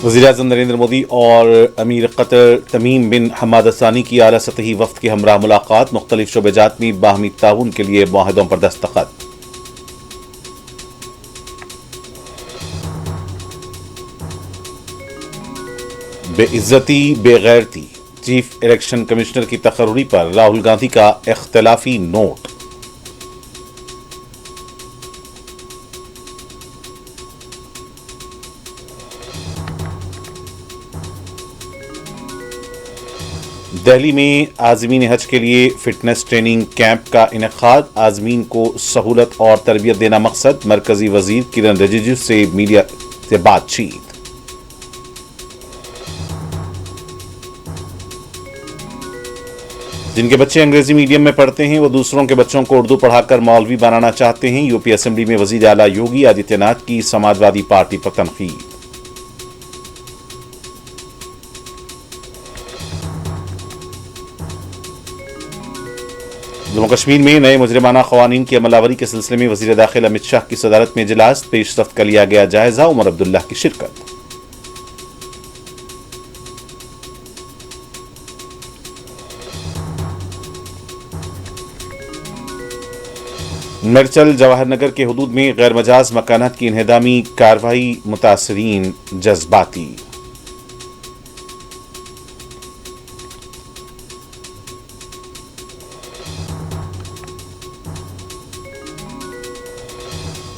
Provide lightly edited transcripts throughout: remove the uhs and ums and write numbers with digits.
وزیراعظم نریندر مودی اور امیر قطر تمیم بن حماد الثانی کی اعلیٰ سطحی وفد کے ہمراہ ملاقات، مختلف شعبہ جات میں باہمی تعاون کے لیے معاہدوں پر دستخط۔ بے عزتی بے غیرتی، چیف الیکشن کمشنر کی تقرری پر راہل گاندھی کا اختلافی نوٹ۔ دہلی میں عازمین حج کے لیے فٹنس ٹریننگ کیمپ کا انعقاد، عازمین کو سہولت اور تربیت دینا مقصد، مرکزی وزیر کرن رجیجو سے میڈیا سے بات چیت۔ جن کے بچے انگریزی میڈیم میں پڑھتے ہیں وہ دوسروں کے بچوں کو اردو پڑھا کر مولوی بنانا چاہتے ہیں، یو پی اسمبلی میں وزیر اعلیٰ یوگی آدتیہ ناتھ کی سماجوادی پارٹی پر تنقید۔ جموں کشمیر میں نئے مجرمانہ قوانین کی عمل آوری کے سلسلے میں وزیر داخلہ امت شاہ کی صدارت میں اجلاس، پیش رفت کا لیا گیا جائزہ، عمر عبداللہ کی شرکت۔ مرچل جواہر نگر کے حدود میں غیر مجاز مکانات کی انہدامی کارروائی، متاثرین جذباتی۔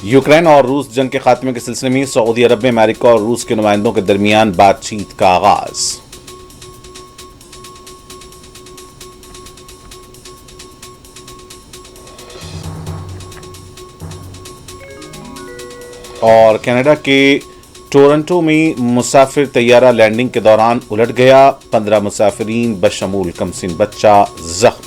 یوکرین اور روس جنگ کے خاتمے کے سلسلے میں سعودی عرب میں امریکہ اور روس کے نمائندوں کے درمیان بات چیت کا آغاز۔ اور کینیڈا کے ٹورنٹو میں مسافر طیارہ لینڈنگ کے دوران الٹ گیا، 15 مسافرین بشمول کم سن بچہ زخمی۔